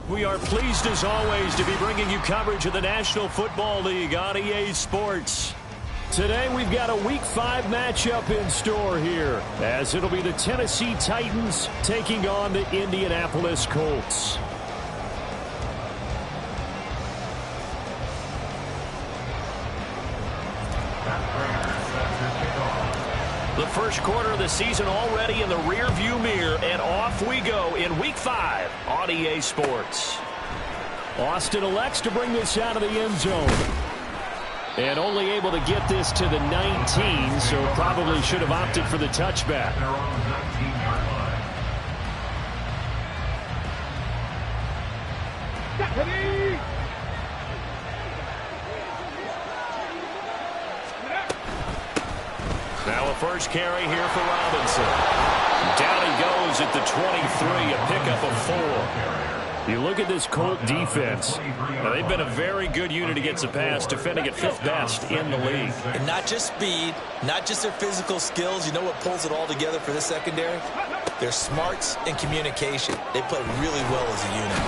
We are pleased as always to be bringing you coverage of the National Football League on EA Sports. Today we've got a Week 5 matchup in store here, as it'll be the Tennessee Titans taking on the Indianapolis Colts. The first quarter of the season already in the rear-view mirror, and off we go in Week 5 on EA Sports. Austin elects to bring this out of the end zone. And only able to get this to the 19, so probably should have opted for the touchback. Now a first carry here for Robinson. Down he goes at the 23, a pickup of 4. You look at this Colt defense. Now, they've been a very good unit against the pass, defending at 5th best in the league. And not just speed, not just their physical skills. You know what pulls it all together for this secondary? Their smarts and communication. They play really well as a unit.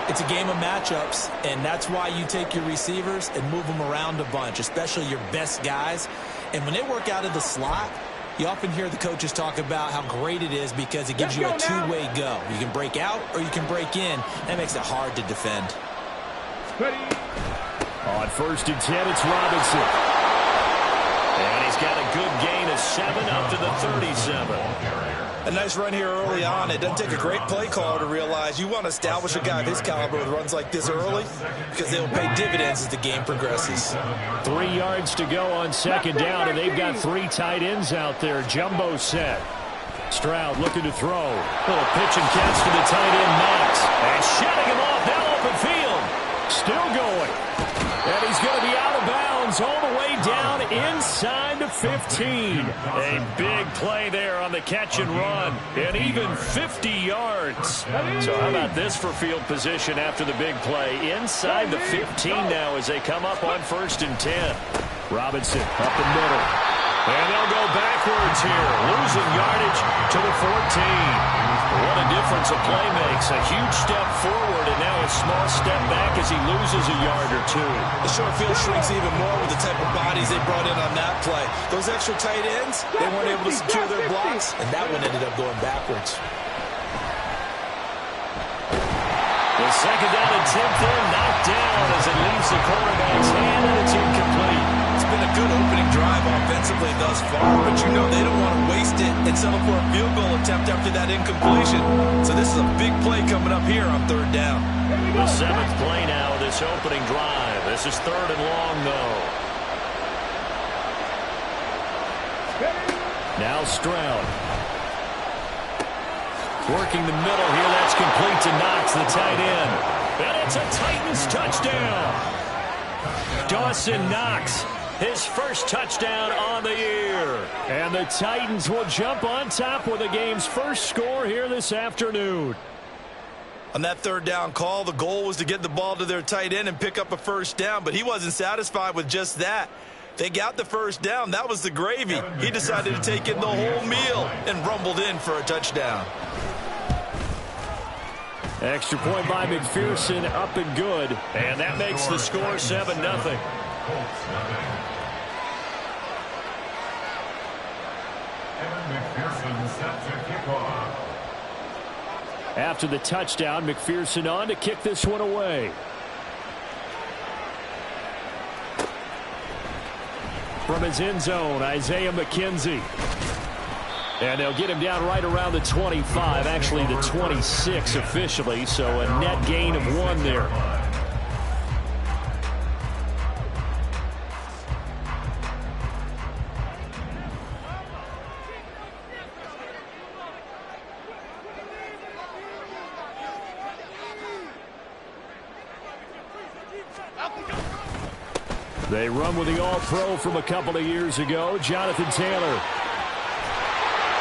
It's a game of matchups, and that's why you take your receivers and move them around a bunch, especially your best guys. And when they work out of the slot, you often hear the coaches talk about how great it is because it gives you a two-way go. You can break out or you can break in. That makes it hard to defend. On 1st and 10, it's Robinson. And he's got a good gain of 7 up to the 37. A nice run here early on. It doesn't take a great play caller to realize you want to establish a guy of his caliber with runs like this early because they will pay dividends as the game progresses. 3 yards to go on 2nd down, and they've got 3 tight ends out there. Jumbo set. Stroud looking to throw. Little pitch and catch to the tight end, Knox. And shutting him off now open field. Still going. And he's going to be out of bounds all the way down inside the 15. A big play there on the catch and run. And even 50 yards. So how about this for field position after the big play? Inside the 15 now as they come up on 1st and 10. Robinson up the middle. And they'll go backwards here. Losing yardage to the 14. What a difference a play makes. A huge step forward and now a small step back as he loses a yard or 2. The short field shrinks even more with the type of bodies they brought in on that play. Those extra tight ends, they weren't able to secure their blocks, and that one ended up going backwards. The 2nd down attempt there knocked down as it leaves the quarterback's hand, and it's incomplete. It's been a good opening drive offensively thus far, but you know they don't want to waste it and settle for a field goal attempt after that incompletion. So this is a big play coming up here on 3rd down. The 7th play now of this opening drive. This is 3rd and long, though. Now Stroud. Working the middle here. That's complete to Knox, the tight end. And it's a Titans touchdown. Dawson Knox, his first touchdown on the year. And the Titans will jump on top with the game's first score here this afternoon. On that 3rd down call, the goal was to get the ball to their tight end and pick up a 1st down, but he wasn't satisfied with just that. They got the 1st down. That was the gravy. He decided to take in the whole meal and rumbled in for a touchdown. Extra point by McPherson, up and good. And that makes the score 7-0. After the touchdown, McPherson on to kick this one away. From his end zone, Isaiah McKenzie. And they'll get him down right around the 25, actually the 26 officially, so a net gain of 1 there. They run with the All-Pro from a couple of years ago, Jonathan Taylor.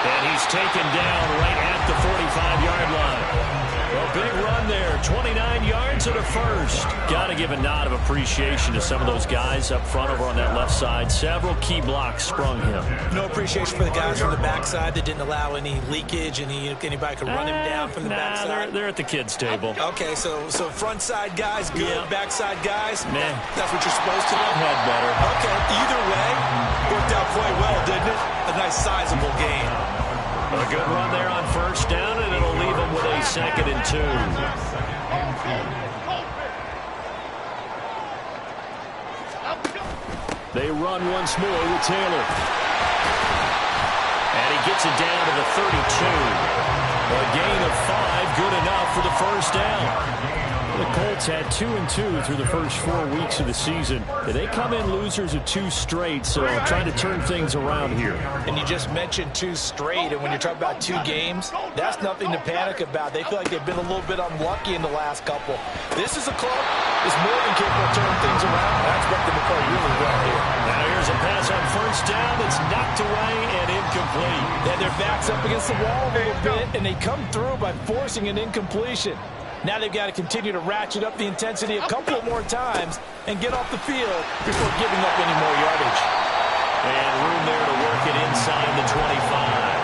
And he's taken down right at the 45-yard line. A big run there, 29 yards and a first. Got to give a nod of appreciation to some of those guys up front over on that left side. Several key blocks sprung him. No appreciation for the guys from the backside that didn't allow any leakage, and anybody could run him down from the backside. They're at the kids' table. Okay, so front side guys good, yeah. Backside guys, man, that's what you're supposed to do. Had better. Okay, either way, worked out quite well, didn't it? A nice sizable gain. A good run there on first down, and it'll leave them with a 2nd and 2. They run once more with Taylor. And he gets it down to the 32. A gain of 5, good enough for the first down. The Colts had 2 and 2 through the first 4 weeks of the season. They come in losers of 2 straight, so trying to turn things around here. And you just mentioned 2 straight, and when you're talking about 2 games, that's nothing to panic about. They feel like they've been a little bit unlucky in the last couple. This is a club that's more than capable of turning things around. I expect them to play really well here. Now here's a pass on first down that's knocked away and incomplete. Yeah, their back's up against the wall a little bit, and they come through by forcing an incompletion. Now they've got to continue to ratchet up the intensity a couple of more times and get off the field before giving up any more yardage. And room there to work it inside the 25.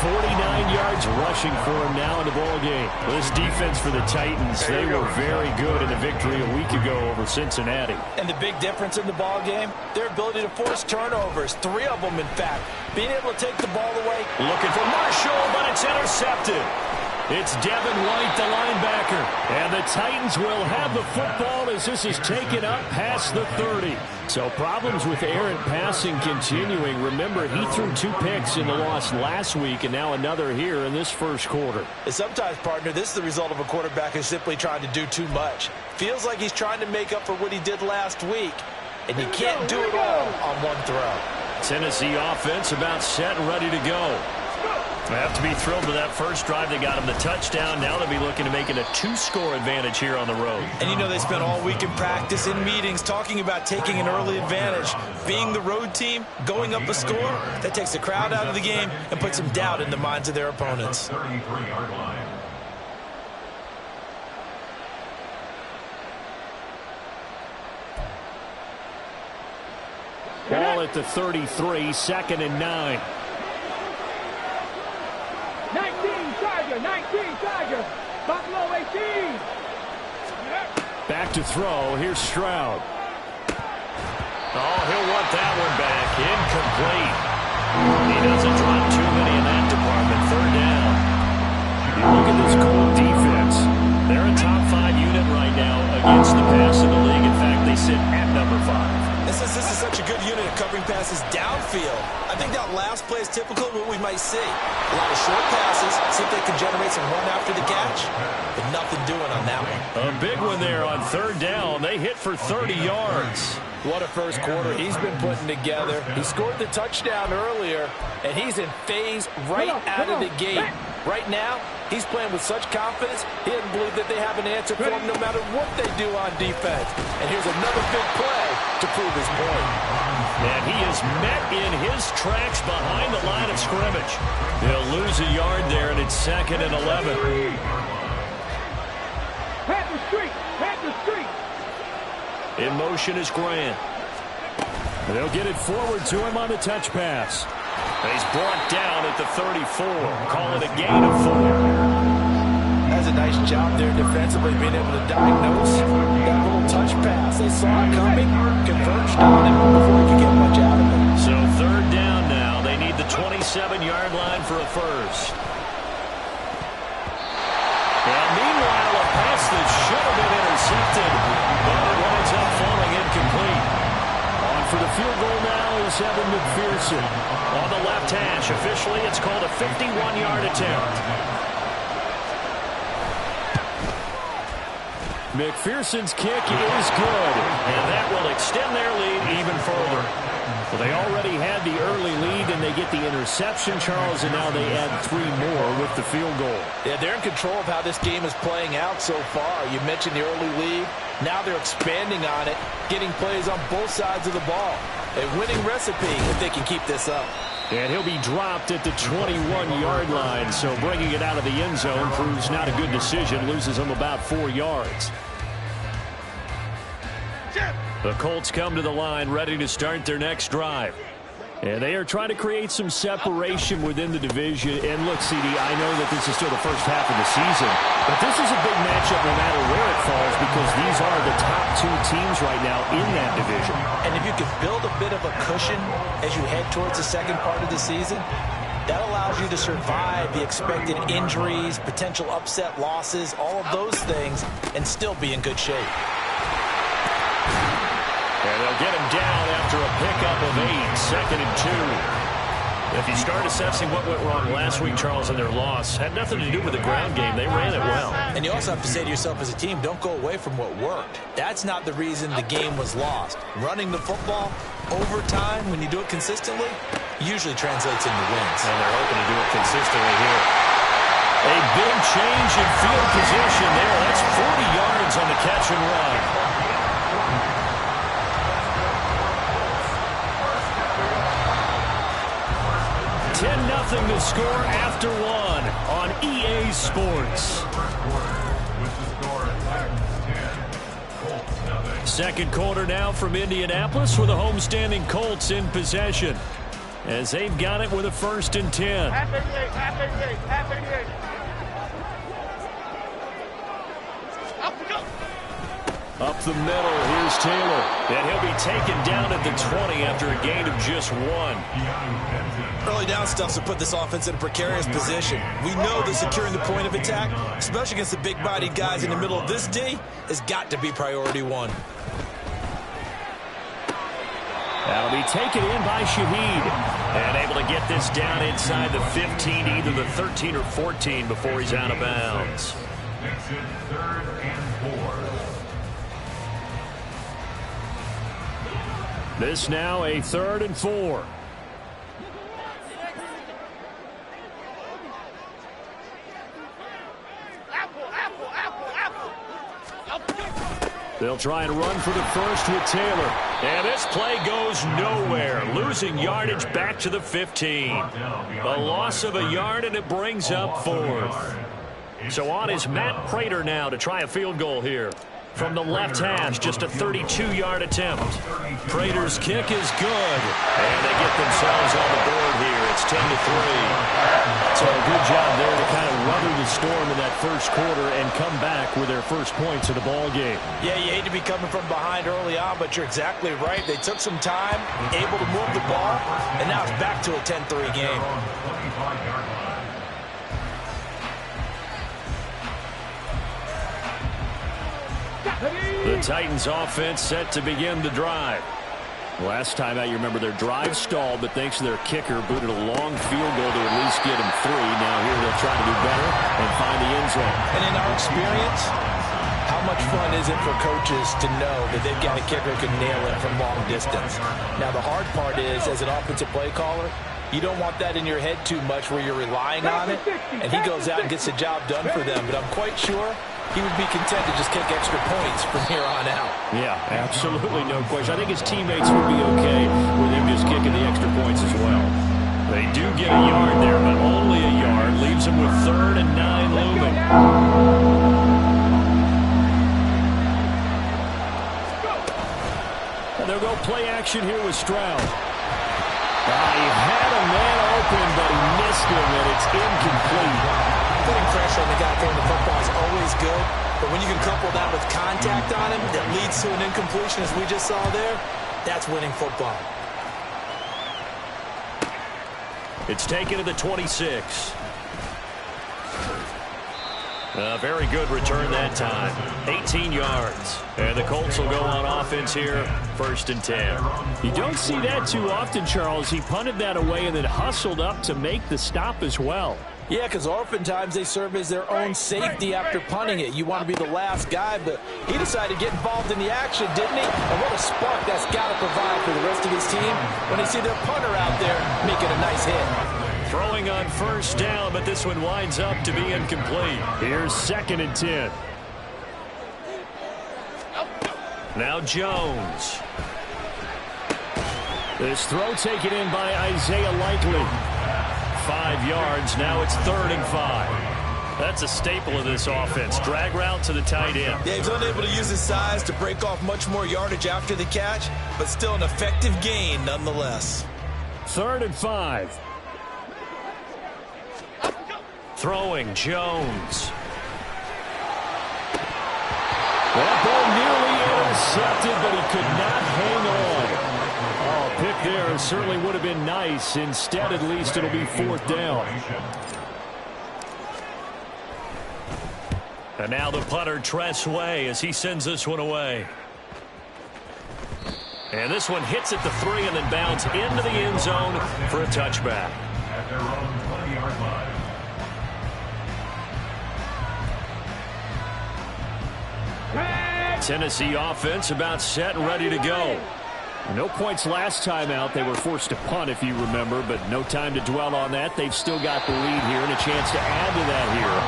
49 yards rushing for him now in the ballgame. This defense for the Titans, they were very good in the victory a week ago over Cincinnati. And the big difference in the ballgame, their ability to force turnovers, 3 of them in fact. Being able to take the ball away. Looking for Marshall, but it's intercepted. It's Devin White, the linebacker. And the Titans will have the football as this is taken up past the 30. So problems with errant passing continuing. Remember, he threw 2 picks in the loss last week and now another here in this first quarter. And sometimes, partner, this is the result of a quarterback who's simply trying to do too much. Feels like he's trying to make up for what he did last week. And you can't do it all on one throw. Tennessee offense about set and ready to go. They have to be thrilled with that first drive. They got them the touchdown. Now they'll be looking to make it a 2-score advantage here on the road. And you know they spent all week in practice, in meetings, talking about taking an early advantage. Being the road team, going up a score, that takes the crowd out of the game and puts some doubt in the minds of their opponents. Ball at the 33, 2nd and 9. 19 Tiger, Buffalo 18. Back to throw. Here's Stroud. Oh, he'll want that one back. Incomplete. He doesn't drop too many in that department. 3rd down. You look at this Colt defense. They're a top 5 unit right now against the pass in the league. In fact, they sit at number 5. This is such a good unit of covering passes downfield. I think that last play is typical of what we might see. A lot of short passes, see if they can generate some run after the catch, but nothing doing on that one. A big one there on 3rd down. They hit for 30 yards. What a first quarter he's been putting together. He scored the touchdown earlier, and he's in phase right out of the gate. Right now, he's playing with such confidence, he doesn't believe that they have an answer for him no matter what they do on defense. And here's another big play to prove his point. And he is met in his tracks behind the line of scrimmage. He'll lose a yard there, and it's 2nd and 11. Panther Street. In motion is Grant. They'll get it forward to him on the touch pass. He's brought down at the 34. Call it a gain of 4. That's a nice job there defensively, being able to diagnose that little touch pass. They saw it coming, converged on it before he could get much out of it. So 3rd down now. They need the 27-yard line for a first. And meanwhile, a pass that should have been intercepted, but it winds up falling incomplete. On for the field goal now is Evan McPherson. On the left hash, officially it's called a 51-yard attempt. McPherson's kick is good, and that will extend their lead even further. Well, they already had the early lead, and they get the interception, Charles, and now they add 3 more with the field goal. Yeah, they're in control of how this game is playing out so far. You mentioned the early lead. Now they're expanding on it, getting plays on both sides of the ball. A winning recipe if they can keep this up. And he'll be dropped at the 21-yard line, so bringing it out of the end zone proves not a good decision. Loses him about 4 yards. The Colts come to the line ready to start their next drive. And they are trying to create some separation within the division. And look, CD, I know that this is still the first half of the season, but this is a big matchup no matter where it falls because these are the top 2 teams right now in that division. And if you can build a bit of a cushion as you head towards the second part of the season, that allows you to survive the expected injuries, potential upset losses, all of those things, and still be in good shape. And they'll get him down after a pickup of 8, 2nd and 2. If you start assessing what went wrong last week, Charles, in their loss, had nothing to do with the ground game. They ran it well. And you also have to say to yourself as a team, don't go away from what worked. That's not the reason the game was lost. Running the football over time, when you do it consistently, usually translates into wins. And they're hoping to do it consistently here. A big change in field position there. That's 40 yards on the catch and run. 10-0 to score after 1 on EA Sports. Second quarter now from Indianapolis with the homestanding Colts in possession as they've got it with a 1st and 10. Up the middle, here's Taylor. And he'll be taken down at the 20 after a gain of just 1. Early down stuff to put this offense in a precarious position. We know that securing the point of attack, especially against the big-bodied guys in the middle of this D, has got to be priority 1. That'll be taken in by Shaheed. And able to get this down inside the 15, either the 13 or 14 before he's out of bounds. Makes it 3rd and 4. This now a 3rd and 4. They'll try and run for the first with Taylor. And this play goes nowhere. Losing yardage back to the 15. A loss of a yard, and it brings up 4th. So on is Matt Prater now to try a field goal here. From the left hash, just a 32-yard attempt. Prater's kick is good. And they get themselves on the board here. It's 10-3. So a good job there to kind of weather the storm in that first quarter and come back with their first points of the ball game. Yeah, you hate to be coming from behind early on, but you're exactly right. They took some time, able to move the ball, and now it's back to a 10-3 game. The Titans offense set to begin the drive. Last time out, you remember their drive stalled, but thanks to their kicker, booted a long field goal to at least get him 3. Now here they'll try to do better and find the end zone. And in our experience, how much fun is it for coaches to know that they've got a kicker who can nail it from long distance? Now the hard part is, as an offensive play caller, you don't want that in your head too much where you're relying on it, and he goes out and gets the job done for them. But I'm quite sure he would be content to just kick extra points from here on out. Yeah, absolutely no question. I think his teammates would be okay with him just kicking the extra points as well. They do get a yard there, but only a yard. Leaves him with 3rd and 9 looming. And they'll go play action here with Stroud. He had a man open, but he missed him, and it's incomplete. Putting pressure on the guy throwing the football is always good, but when you can couple that with contact on him that leads to an incompletion, as we just saw there, that's winning football. It's taken to the 26. A very good return that time. 18 yards. And the Colts will go on offense here, 1st and 10. You don't see that too often, Charles. He punted that away and then hustled up to make the stop as well. Yeah, because oftentimes they serve as their own safety after punting it. You want to be the last guy, but he decided to get involved in the action, didn't he? And what a spark that's got to provide for the rest of his team when they see their punter out there making a nice hit. Throwing on 1st down, but this one winds up to be incomplete. Here's 2nd and 10. Now Jones. This throw taken in by Isaiah Likely. 5 yards. Now it's 3rd and 5. That's a staple of this offense. Drag route to the tight end. Yeah, he's unable to use his size to break off much more yardage after the catch, but still an effective gain nonetheless. 3rd and 5. Throwing Jones. That ball nearly intercepted, but he could not hang on. Oh, pick there certainly would have been nice. Instead, at least, it'll be 4th down. And now the punter, Tress Way, as he sends this one away. And this one hits at the 3 and then bounds into the end zone for a touchback. At their own 20-yard line. Tennessee offense about set and ready to go. No points last time out. They were forced to punt, if you remember, but no time to dwell on that. They've still got the lead here and a chance to add to that here.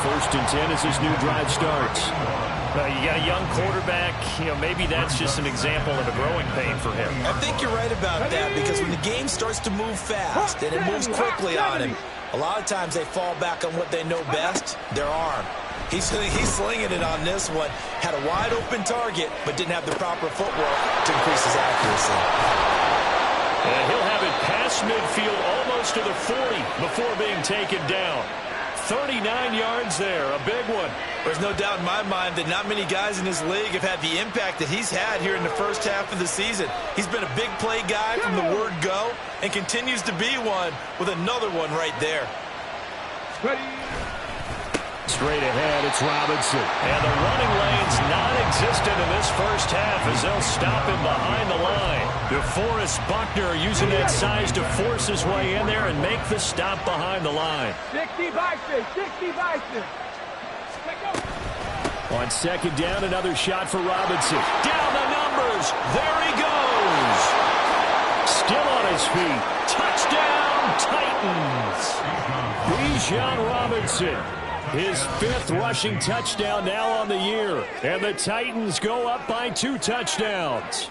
1st and 10 as this new drive starts. You got a young quarterback. Maybe that's just an example of a growing pain for him. I think you're right about that, because when the game starts to move fast and it moves quickly on him, a lot of times they fall back on what they know best, their arm. He's slinging it on this one. Had a wide-open target, but didn't have the proper footwork to increase his accuracy. And he'll have it past midfield almost to the 40 before being taken down. 39 yards there, a big one. There's no doubt in my mind that not many guys in this league have had the impact that he's had here in the first half of the season. He's been a big play guy from the word go and continues to be one with another one right there. Straight ahead, it's Robinson. And the running lane's non-existent in this first half as they'll stop him behind the line. DeForest Buckner using that size to force his way in there and make the stop behind the line. 60 Bison, 60 Bison. On 2nd down, another shot for Robinson. Down the numbers. There he goes. Still on his feet. Touchdown, Titans. Bijan Robinson. His 5th rushing touchdown now on the year. And the Titans go up by 2 touchdowns.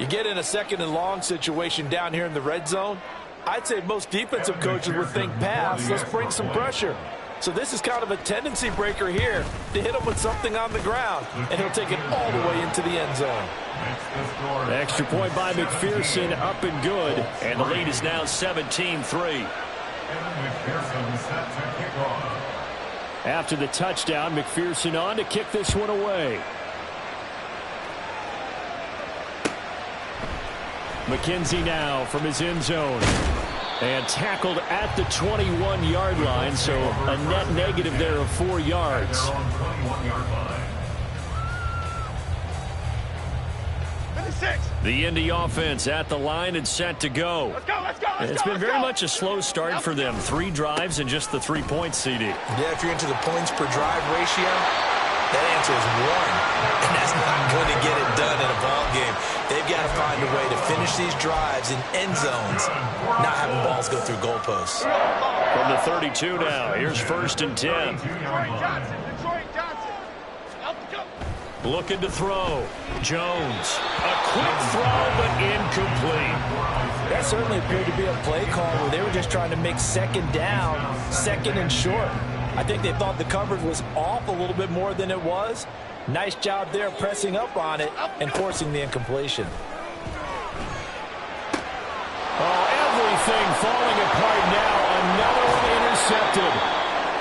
You get in a 2nd and long situation down here in the red zone, I'd say most defensive coaches would think pass. Let's bring some pressure. So this is kind of a tendency breaker here to hit him with something on the ground, and he'll take it all the way into the end zone. Extra point by McPherson, up and good. And the lead is now 17-3. After the touchdown, McPherson on to kick this one away. McKenzie now from his end zone. And tackled at the 21-yard line, so a net negative there of 4 yards. The Indy offense at the line and set to go. It's been very much a slow start for them. 3 drives and just the 3 points, CD. Yeah, if you're into the points per drive ratio, that answer is 1. And that's not going to get it done in a ball game. They've got to find a way to finish these drives in end zones, not having balls go through goalposts. From the 32 now, here's 1st and 10. Looking to throw. Jones. A quick throw, but incomplete. That certainly appeared to be a play call where they were just trying to make 2nd down, 2nd and short. I think they thought the coverage was off a little bit more than it was. Nice job there pressing up on it and forcing the incompletion. Oh, everything falling apart now. Another one intercepted.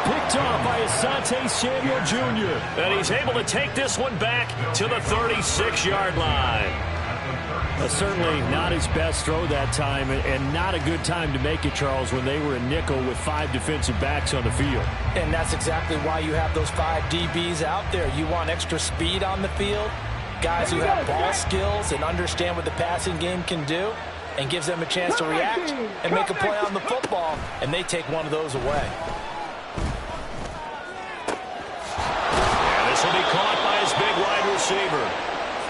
Picked off by Asante Samuel Jr. And he's able to take this one back to the 36-yard line. Certainly not his best throw that time, and not a good time to make it, Charles, when they were in nickel with 5 defensive backs on the field. And that's exactly why you have those 5 DBs out there. You want extra speed on the field, guys who have ball skills and understand what the passing game can do, and gives them a chance to react and make a play on the football, and they take one of those away. And this will be caught by his big wide receiver.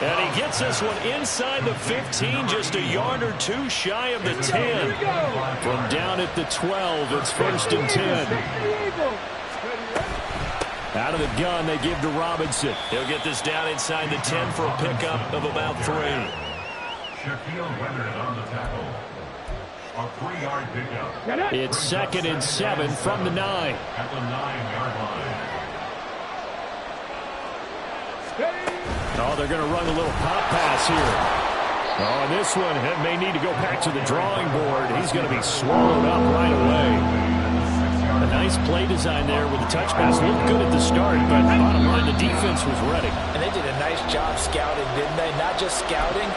And he gets this one inside the 15, just a yard or 2 shy of the 10. From down at the 12, it's 1st and 10. Out of the gun, they give to Robinson. He'll get this down inside the 10 for a pickup of about 3. Shaquille Leonard on the tackle. A 3-yard pickup. It's 2nd and 7 from the 9. At the 9-yard line. Oh, they're going to run a little pop pass here. Oh, this one may need to go back to the drawing board. He's going to be swallowed up right away. A nice play design there with the touch pass. Looked good at the start, but bottom line, the defense was ready. And they did a nice job scouting, didn't they? Not just scouting,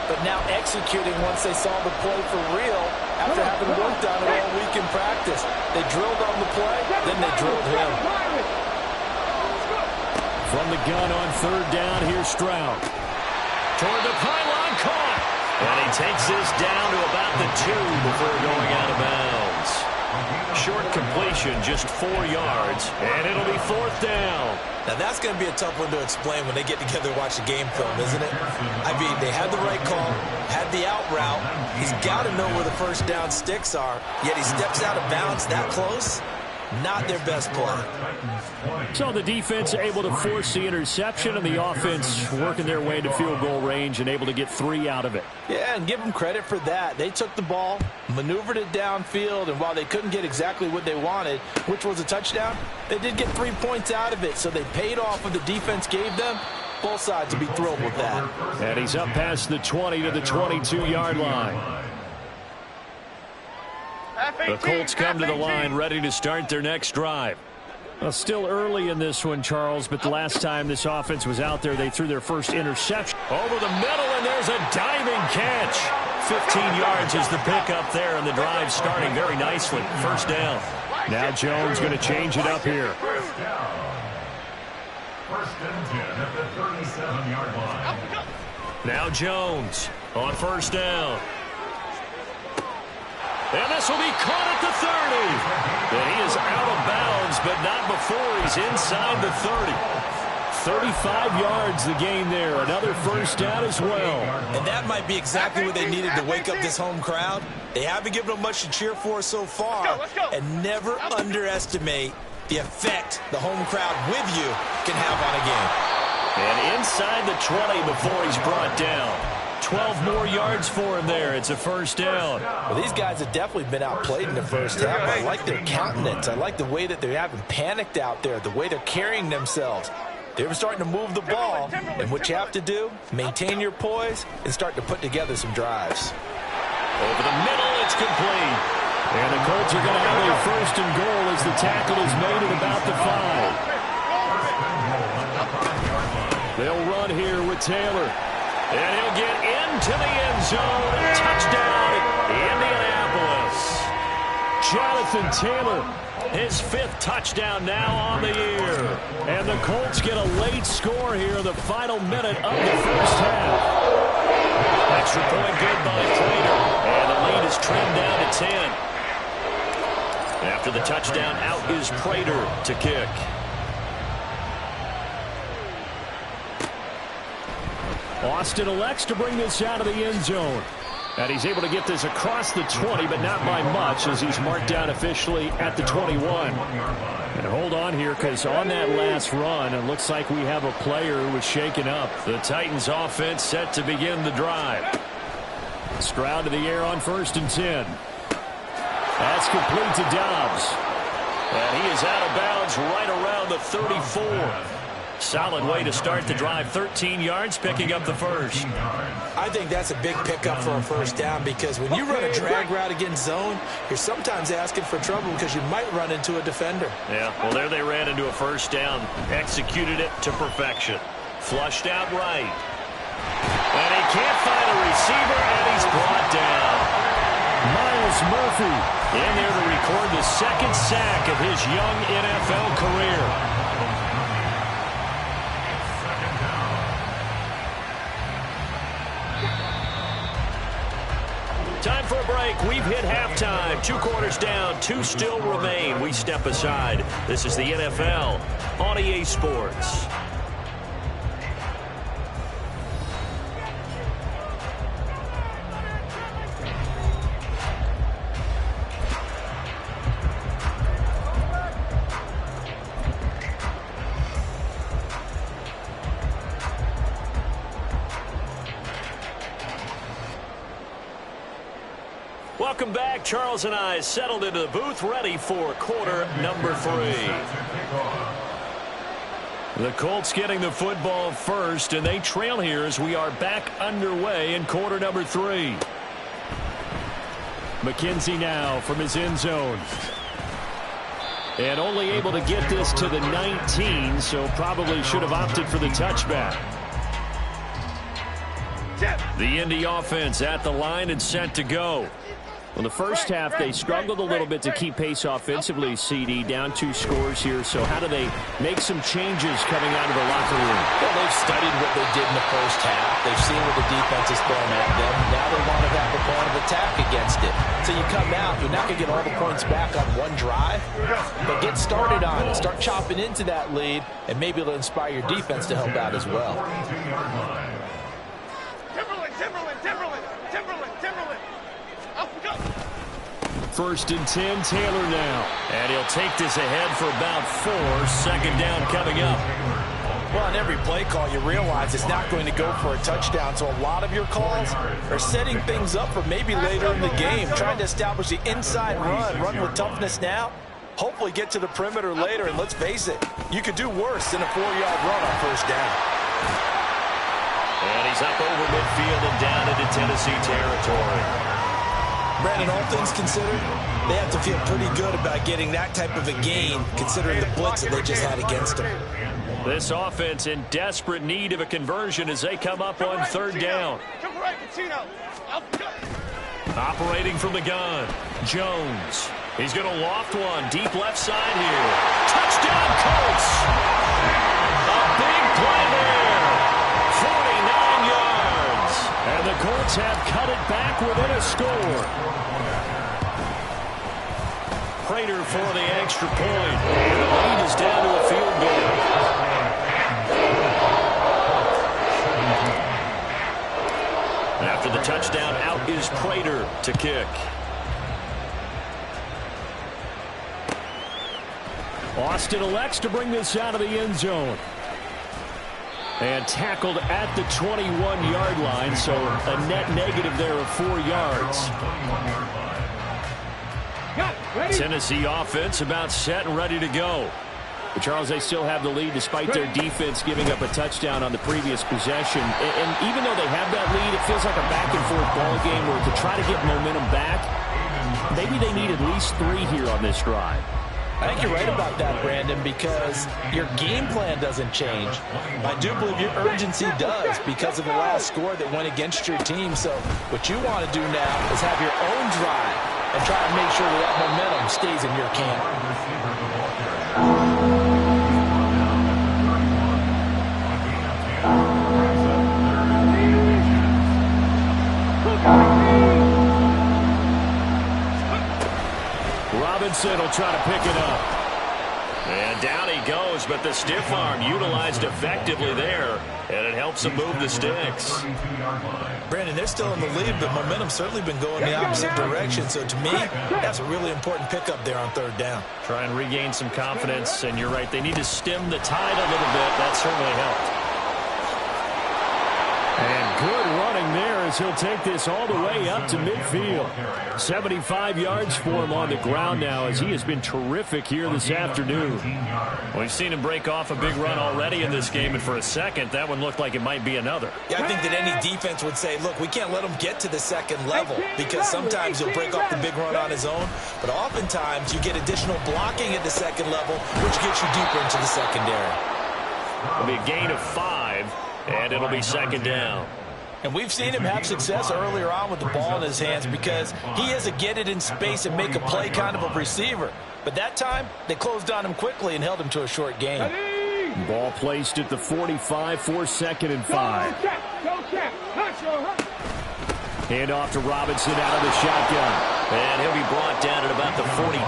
but now executing once they saw the play for real after having worked on it all week in practice. They drilled on the play, then they drilled him. From the gun on 3rd down, here's Stroud. Toward the pylon, caught. And he takes this down to about the 2 before going out of bounds. Short completion, just 4 yards, and it'll be 4th down. Now that's going to be a tough one to explain when they get together and watch the game film, isn't it? I mean, they had the right call, had the out route. He's got to know where the 1st down sticks are, yet he steps out of bounds that close. Not their best play. So the defense able to force the interception, and the offense working their way to field goal range and able to get 3 out of it. Yeah, and give them credit for that. They took the ball, maneuvered it downfield, and while they couldn't get exactly what they wanted, which was a touchdown, they did get 3 points out of it, so they paid off what the defense gave them. Both sides will be thrilled with that. And he's up past the 20 to the 22-yard line. The Colts come to the line ready to start their next drive. Well, still early in this one, Charles, but the last time this offense was out there, they threw their first interception. Over the middle, and there's a diving catch. 15 yards is the pickup there, and the drive starting very nicely. 1st down. Now Jones going to change it up here. 1st and 10 at the 37-yard line. Now Jones on 1st down. And this will be caught at the 30. And he is out of bounds, but not before he's inside the 30. 35 yards the gain there. Another 1st down as well. And that might be exactly what they needed to wake up this home crowd. They haven't given them much to cheer for so far. And never underestimate the effect the home crowd with you can have on a game. And inside the 20 before he's brought down. 12 more yards for him there. It's a 1st down. Well, these guys have definitely been outplayed in the 1st half. I like their countenance. I like the way that they haven't panicked out there, the way they're carrying themselves. They're starting to move the ball, and what you have to do, maintain your poise and start to put together some drives. Over the middle, it's complete. And the Colts are going to have a 1st and goal as the tackle is made at about the 5. They'll run here with Taylor. And he'll get into the end zone. Touchdown, Indianapolis. Jonathan Taylor, his 5th touchdown now on the year. And the Colts get a late score here in the final minute of the 1st half. Extra point good by Prater. And the lead is trimmed down to 10. After the touchdown, out is Prater to kick. Austin elects to bring this out of the end zone. And he's able to get this across the 20, but not by much, as he's marked down officially at the 21. And hold on here, because on that last run, it looks like we have a player who was shaken up. The Titans offense set to begin the drive. Stroud to the air on 1st and 10. That's complete to Dobbs. And he is out of bounds right around the 34. Solid way to start the drive. 13 yards, picking up the 1st. I think that's a big pickup for a 1st down, because when you run a drag route against zone, you're sometimes asking for trouble because you might run into a defender. Yeah, well, there they ran into a 1st down. Executed it to perfection. Flushed out right. And he can't find a receiver, and he's brought down. Myles Murphy in there to record the second sack of his young NFL career. Time for a break. We've hit halftime. 2 quarters down. 2 still remain. We step aside. This is the NFL on EA Sports. Welcome back. Charles and I settled into the booth, ready for quarter number 3. The Colts getting the football first, and they trail here as we are back underway in quarter number 3. McKenzie now from his end zone. And only able to get this to the 19, so probably should have opted for the touchback. The Indy offense at the line and set to go. Well, the first half, they struggled a little bit to keep pace offensively, CD, down 2 scores here. So how do they make some changes coming out of the locker room? Well, they've studied what they did in the first half. They've seen what the defense is throwing at them. Now they want to have the point of attack against it. So you come out, you're not going to get all the points back on one drive, but get started on it. Start chopping into that lead, and maybe it'll inspire your defense to help out as well. First and 10, Taylor now. And he'll take this ahead for about 4. Second down coming up. Well, on every play call, you realize it's not going to go for a touchdown. So a lot of your calls are setting things up for maybe later in the game, trying to establish the inside run with toughness now. Hopefully get to the perimeter later, and let's face it, you could do worse than a 4-yard run on first down. And he's up over midfield and down into Tennessee territory. Brandon, all things considered, they have to feel pretty good about getting that type of a gain, considering the blitz that they just had against them. This offense in desperate need of a conversion as they come up on third down. Operating from the gun, Jones. He's going to loft one deep left side here. Touchdown, Colts! A big play there. 49 yards. And the Colts have cut it back within a score. Prater for the extra point. And the lead is down to a field goal. After the touchdown, out is Prater to kick. Austin elects to bring this out of the end zone. And tackled at the 21-yard line, so a net negative there of 4 yards. Tennessee offense about set and ready to go. But Charles, they still have the lead despite their defense giving up a touchdown on the previous possession. And even though they have that lead, it feels like a back-and-forth ball game where to try to get momentum back, maybe they need at least 3 here on this drive. I think you're right about that, Brandon, because your game plan doesn't change. I do believe your urgency does because of the last score that went against your team. So what you want to do now is have your own drive and try to make sure that momentum stays in your camp. Robinson will try to pick it up. And down he goes, but the stiff arm utilized effectively there, and it helps him move the sticks. Brandon, they're still in the lead, but momentum's certainly been going the opposite direction. So to me, that's a really important pickup there on third down. Try and regain some confidence, and you're right, they need to stem the tide a little bit. That certainly helped. And good running there as he'll take this all the way up to midfield. 75 yards for him on the ground now as he has been terrific here this afternoon. We've seen him break off a big run already in this game, and for a second, that one looked like it might be another. Yeah, I think that any defense would say, look, we can't let him get to the second level because sometimes he'll break off the big run on his own, but oftentimes you get additional blocking at the second level, which gets you deeper into the secondary. It'll be a gain of 5. And it'll be second down. And we've seen him have success earlier on with the ball in his hands because he is a get it in space and make a play kind of a receiver. But that time, they closed on him quickly and held him to a short gain. Ball placed at the 45 for 2nd and 5. Hand off to Robinson out of the shotgun. And he'll be brought down at about the 42.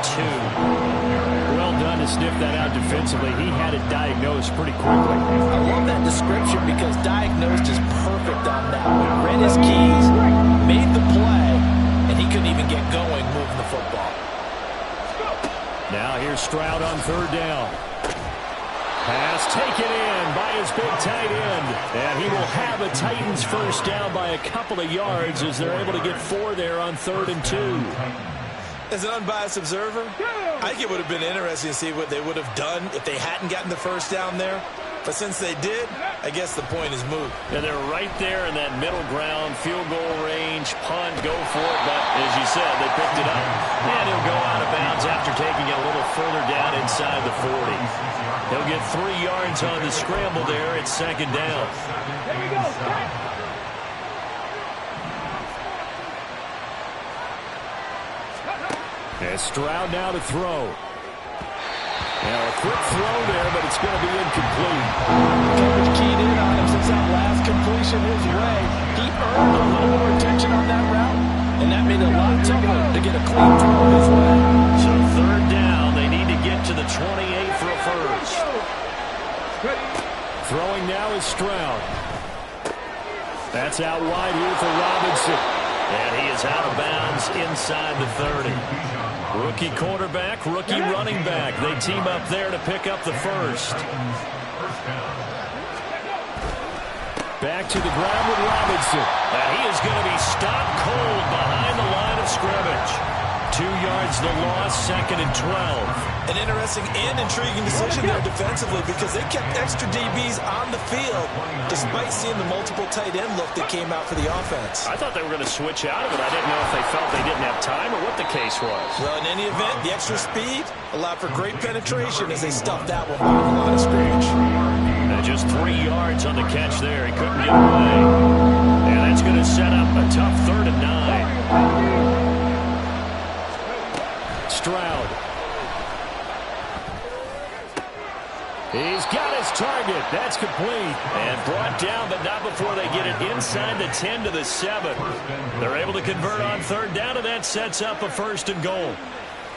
Well done to sniff that out defensively. He had it diagnosed pretty quickly. I love that description because diagnosed is perfect on that one. Read his keys, made the play, and he couldn't even get going moving the football. Now here's Stroud on 3rd down. Pass taken in by his big tight end. And he will have a Titans first down by a couple of yards as they're able to get 4 there on 3rd and 2. As an unbiased observer, I think it would have been interesting to see what they would have done if they hadn't gotten the first down there. But since they did, I guess the point is moot. And they're right there in that middle ground, field goal range, punt, go for it. But as you said, they picked it up. And he'll go out of bounds after taking it a little further down inside the 40. He'll get 3 yards on the scramble there. It's 2nd down. Here we go. And Stroud now to throw. Now a quick throw there, but it's going to be incomplete. Coverage keyed in on him since that last completion his way. He earned a little more attention on that route, and that made it a lot tougher to get a clean throw his way. So 3rd down, they need to get to the 28 for a first. Throwing now is Stroud. That's out wide here for Robinson. And he is out of bounds inside the 30. Rookie quarterback, rookie running back. They team up there to pick up the first. Back to the ground with Robinson. And he is going to be stopped cold behind the line of scrimmage. 2 yards the loss, 2nd and 12. An interesting and intriguing decision there defensively because they kept extra DBs on the field despite seeing the multiple tight end look that came out for the offense. I thought they were going to switch out of it. I didn't know if they felt they didn't have time or what the case was. Well, in any event, the extra speed allowed for great penetration as they stuffed that one behind the line of scrimmage. And just 3 yards on the catch there. He couldn't get away. And that's going to set up a tough 3rd and 9. Stroud. He's got his target. That's complete. And brought down, but not before they get it inside the 10 to the 7. They're able to convert on 3rd down, and that sets up a 1st and goal.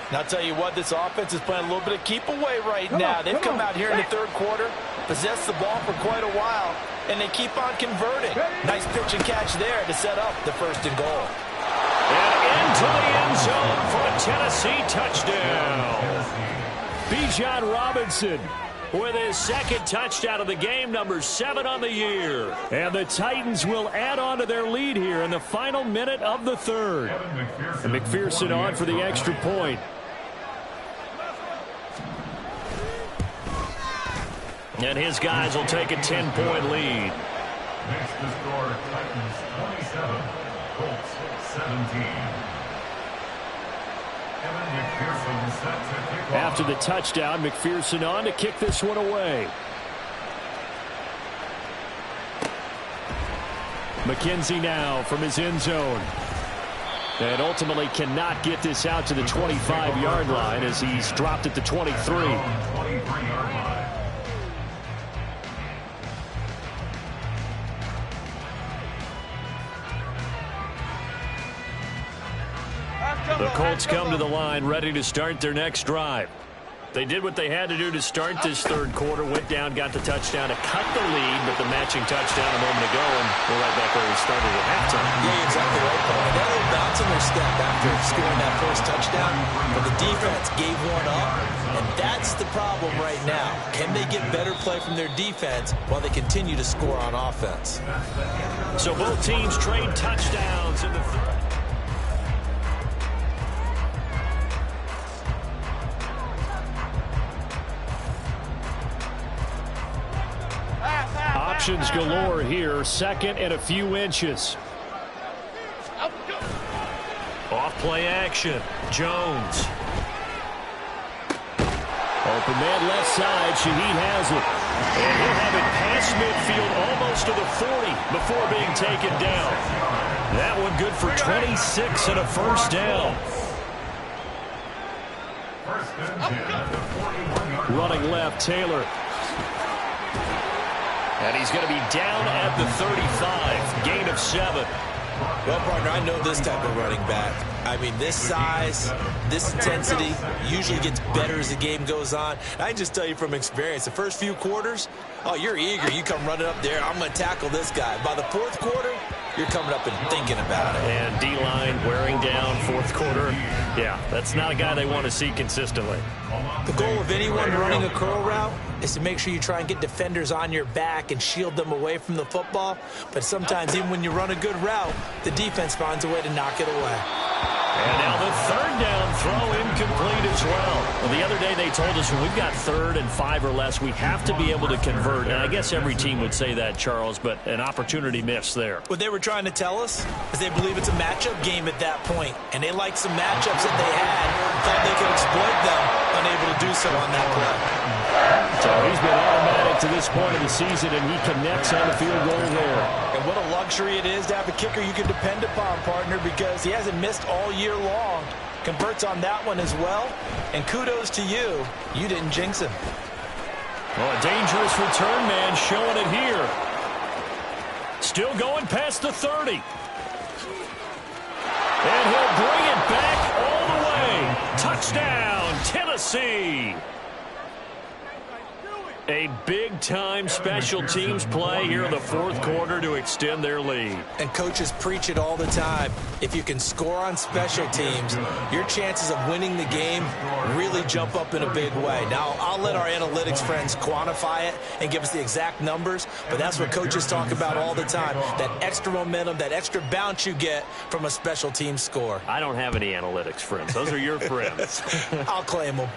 And I'll tell you what, this offense is playing a little bit of keep away right now. They've come out here in the 3rd quarter, possessed the ball for quite a while, and they keep on converting. Nice pitch and catch there to set up the 1st and goal. And into the end zone for a Tennessee touchdown. Bijan Robinson with his 2nd touchdown of the game, number 7 on the year. And the Titans will add on to their lead here in the final minute of the 3rd. And McPherson on for the extra point. And his guys will take a 10-point lead. Next to score, Titans 27, Colts 17. After the touchdown, McPherson on to kick this one away. McKenzie now from his end zone. And ultimately cannot get this out to the 25-yard line as he's dropped at the 23. The Colts come to the line ready to start their next drive. They did what they had to do to start this 3rd quarter, went down, got the touchdown to cut the lead, but the matching touchdown a moment ago, and we're right back where we started at halftime. Yeah, exactly right, Paul. They got a little bounce in their step after scoring that first touchdown, but the defense gave one up, and that's the problem right now. Can they get better play from their defense while they continue to score on offense? So both teams trade touchdowns in the 3rd. Options galore here. 2nd and a few inches. Off play action. Jones. Open man left side. Shaheed has it. And he'll have it past midfield almost to the 40 before being taken down. That one good for 26 and a first down. Running left, Taylor. And he's going to be down at the 35. Gain of 7. Well, partner, I know this type of running back. I mean, this size, this intensity usually gets better as the game goes on. I can just tell you from experience, the first few quarters, oh, you're eager. You come running up there, I'm going to tackle this guy. By the fourth quarter, you're coming up and thinking about it. And D-line wearing down fourth quarter. Yeah, that's not a guy they want to see consistently. The goal of anyone running a curl route is to make sure you try and get defenders on your back and shield them away from the football. But sometimes even when you run a good route, the defense finds a way to knock it away. And now the third down throw incomplete as well. The other day they told us when we've got 3rd and 5 or less, we have to be able to convert. And I guess every team would say that, Charles, but an opportunity missed there. What they were trying to tell us is they believe it's a matchup game at that point. And they liked some matchups that they had, thought they could exploit them, unable to do so on that play. So he's been automatic to this point of the season, and he connects on the field goal there. And what a luxury it is to have a kicker you can depend upon, partner, because he hasn't missed all year long. Converts on that one as well. And kudos to you. You didn't jinx him. Well, a dangerous return man showing it here. Still going past the 30. And he'll bring it back all the way. Touchdown, Tennessee. A big-time special teams play here in the fourth quarter to extend their lead. And coaches preach it all the time. If you can score on special teams, your chances of winning the game really jump up in a big way. Now, I'll let our analytics friends quantify it and give us the exact numbers, but that's what coaches talk about all the time, that extra momentum, that extra bounce you get from a special team score. I don't have any analytics friends. Those are your friends. I'll claim them.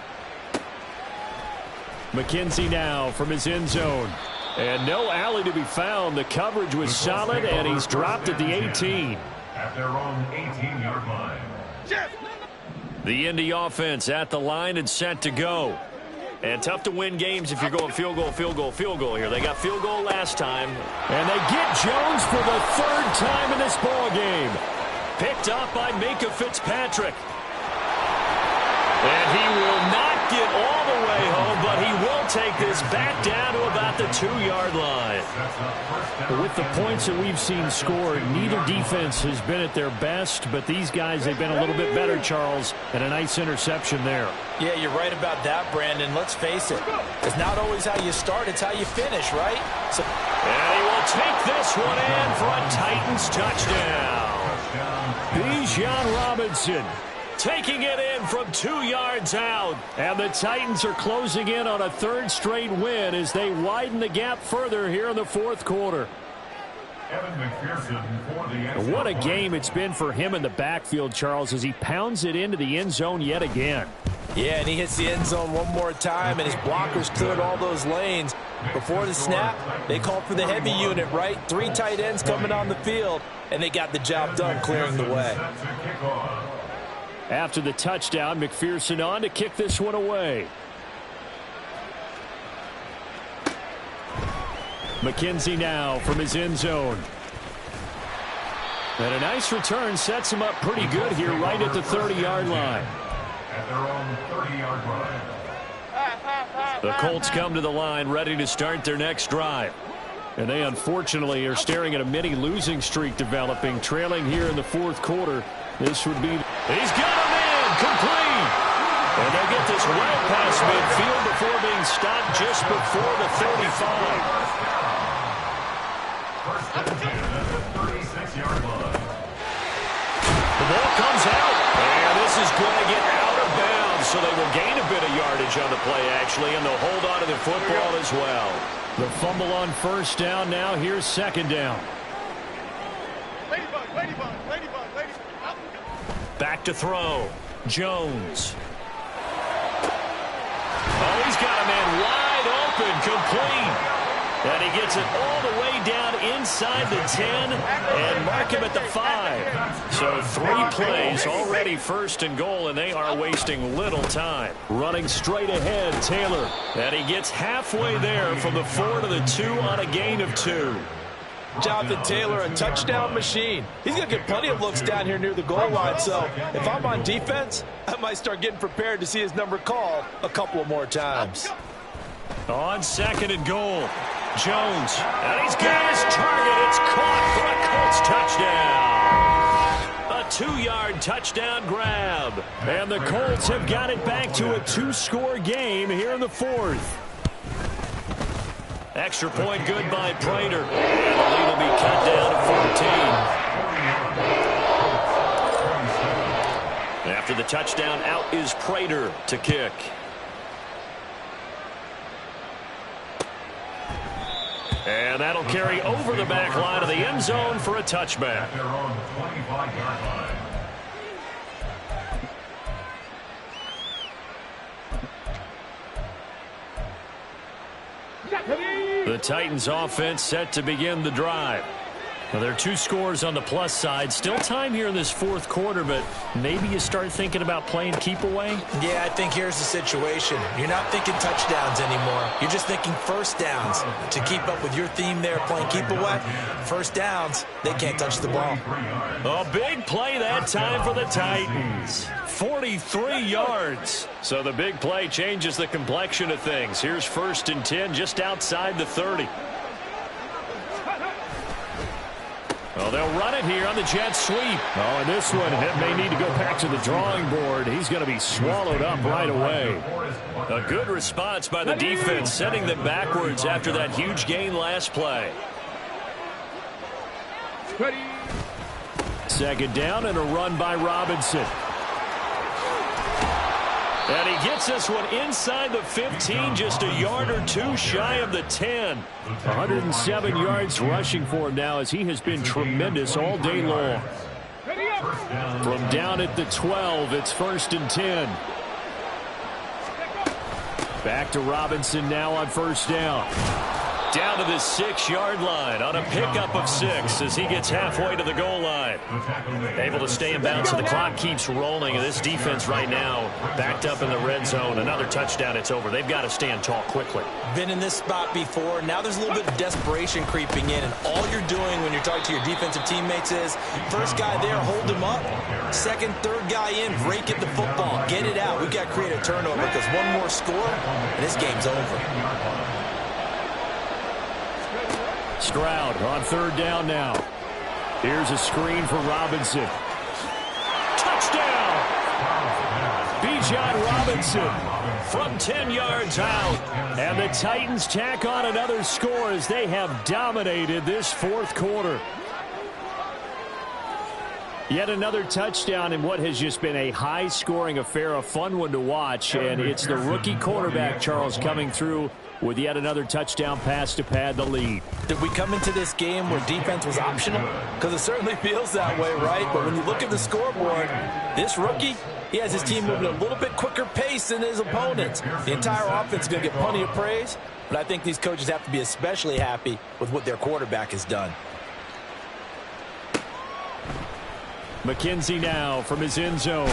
McKenzie now from his end zone. And no alley to be found. The coverage was solid, and he's dropped at the 18. At their own 18-yard line. The Indy offense at the line and set to go. And tough to win games if you're going field goal, field goal, field goal here. They got field goal last time. And they get Jones for the 3rd time in this ball game. Picked up by Minka Fitzpatrick. And he will not get all the way home, but he will take this back down to about the 2-yard line. With the points that we've seen scored, neither defense has been at their best, but these guys, they've been a little bit better, Charles, and a nice interception there. Yeah, you're right about that, Brandon. Let's face it. It's not always how you start, it's how you finish, right? So, and he will take this one in for a Titans touchdown. Bijan Robinson taking it in from 2 yards out. And the Titans are closing in on a 3rd straight win as they widen the gap further here in the fourth quarter. What a game it's been for him in the backfield, Charles, as he pounds it into the end zone yet again. Yeah, and he hits the end zone one more time, and his blockers cleared all those lanes. Before the snap, they called for the heavy unit, right? 3 tight ends coming on the field, and they got the job done clearing the way. After the touchdown, McPherson on to kick this one away. McKenzie now from his end zone. And a nice return sets him up pretty good here right at the 30-yard line. At their own 30-yard line. The Colts come to the line ready to start their next drive. And they unfortunately are staring at a mini losing streak developing, trailing here in the fourth quarter. This would be... He's got him in! Complete! And they get this well past midfield before being stopped just before the 35. First and 10 at the 36-yard line. The ball comes out. And this is going to get out of bounds. So they will gain a bit of yardage on the play, actually, and they'll hold on to the football as well. The fumble on first down now. Here's second down. Back to throw. Jones. Oh, he's got a man wide open, complete. And he gets it all the way down inside the 10 and mark him at the 5. So 3 plays already first and goal, and they are wasting little time. Running straight ahead, Taylor. And he gets halfway there from the 4 to the 2 on a gain of 2. Jonathan Taylor, a touchdown machine. He's going to get plenty of looks down here near the goal line, so if I'm on defense, I might start getting prepared to see his number called a couple of more times. On 2nd and goal, Jones, and he's got his target. It's caught for a Colts touchdown. A 2-yard touchdown grab. And the Colts have got it back to a 2-score game here in the 4th. Extra point good by Prater. And the lead will be cut down to 14. After the touchdown, out is Prater to kick. And that'll carry over the back line of the end zone for a touchback. They're on the 25-yard line. The Titans offense set to begin the drive. Well, there are 2 scores on the plus side. Still time here in this 4th quarter, but maybe you start thinking about playing keep away? Yeah, I think here's the situation. You're not thinking touchdowns anymore. You're just thinking first downs. To keep up with your theme there, playing keep away, first downs, they can't touch the ball. A big play that time for the Titans. 43 yards. So the big play changes the complexion of things. Here's 1st and 10 just outside the 30. Well, they'll run it here on the jet sweep. Oh, and this one, it may need to go back to the drawing board. He's going to be swallowed up right away. A good response by the defense, sending them backwards after that huge gain last play. 2nd down and a run by Robinson. And he gets this one inside the 15, just a yard or 2 shy of the 10. 107 yards rushing for him now as he has been tremendous all day long. From down at the 12, it's 1st and 10. Back to Robinson now on 1st down. Down to the 6-yard line on a pickup of 6 as he gets halfway to the goal line. Able to stay in bounds, so the clock keeps rolling. And this defense right now backed up in the red zone. Another touchdown, it's over. They've got to stand tall quickly. Been in this spot before. Now there's a little bit of desperation creeping in. And all you're doing when you're talking to your defensive teammates is, first guy there, hold him up. 2nd, 3rd guy in, break at the football. Get it out. We've got to create a turnover because one more score, and this game's over. Stroud on 3rd down now. Here's a screen for Robinson. Touchdown! Bijan Robinson from 10 yards out. And the Titans tack on another score as they have dominated this 4th quarter. Yet another touchdown in what has just been a high-scoring affair, a fun one to watch. And it's the rookie quarterback, Charles, coming through with yet another touchdown pass to pad the lead. Did we come into this game where defense was optional? Because it certainly feels that way, right? But when you look at the scoreboard, this rookie, he has his team moving at a little bit quicker pace than his opponents. The entire offense is going to get plenty of praise, but I think these coaches have to be especially happy with what their quarterback has done. McKenzie now from his end zone.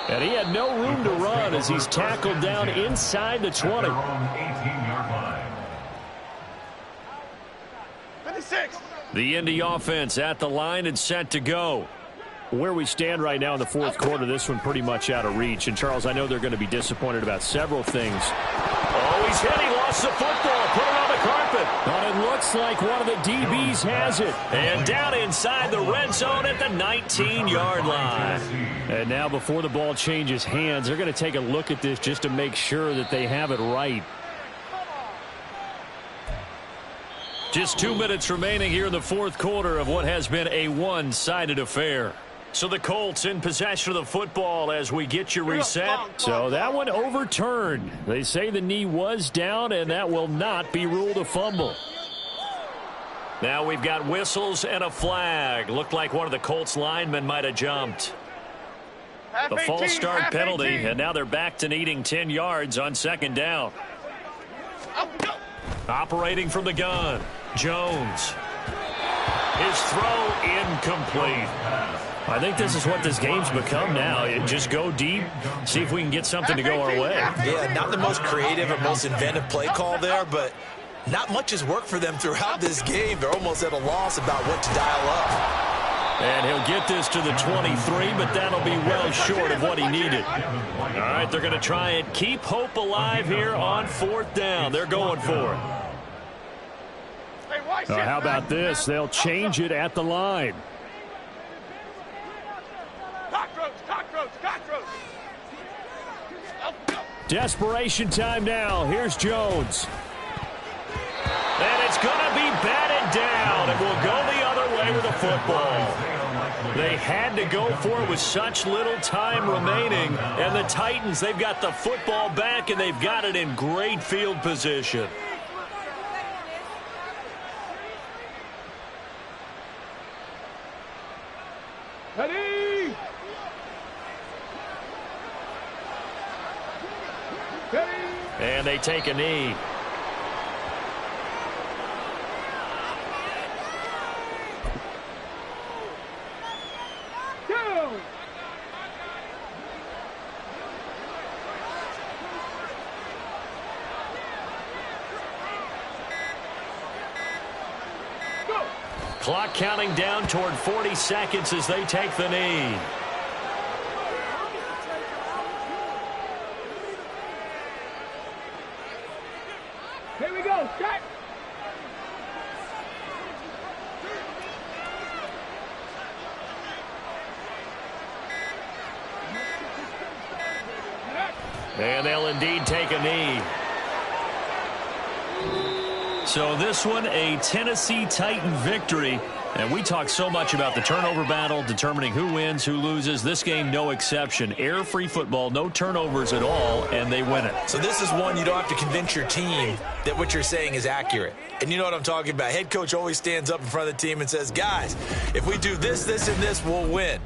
And he had no room to run as he's tackled down inside the 20. 18-yard line. 56. The Indy offense at the line and set to go. Where we stand right now in the 4th quarter, this one pretty much out of reach. And, Charles, I know they're going to be disappointed about several things. Oh, he's hit. He lost the football. Put it on the carpet. But it looks like one of the DBs has it. And down inside the red zone at the 19-yard line. And now before the ball changes hands, they're going to take a look at this just to make sure that they have it right. Just 2 minutes remaining here in the 4th quarter of what has been a one-sided affair. So the Colts in possession of the football as we get you reset. So that one overturned. They say the knee was down, and that will not be ruled a fumble. Now we've got whistles and a flag. Looked like one of the Colts linemen might have jumped. The false start penalty, and now they're back to needing 10 yards on 2nd down. Operating from the gun, Jones. His throw incomplete. I think this is what this game's become now. Just go deep, see if we can get something to go our way. Yeah, not the most creative or most inventive play call there, but not much has worked for them throughout this game. They're almost at a loss about what to dial up. And he'll get this to the 23, but that'll be well short of what he needed. All right, they're going to try and keep hope alive here on 4th down. They're going for it. How about this? They'll change it at the line. Desperation time now. Here's Jones. And it's going to be batted down. It will go the other way with the football. They had to go for it with such little time remaining. And the Titans, they've got the football back, and they've got it in great field position. Ready? And they take a knee. Clock counting down toward 40 seconds as they take the knee. Here we go, start. And they'll indeed take a knee. So this one, a Tennessee Titan victory. And we talk so much about the turnover battle, determining who wins, who loses. This game, no exception. Error-free football, no turnovers at all, and they win it. So this is one you don't have to convince your team that what you're saying is accurate. And you know what I'm talking about. Head coach always stands up in front of the team and says, guys, if we do this, this, and this, we'll win.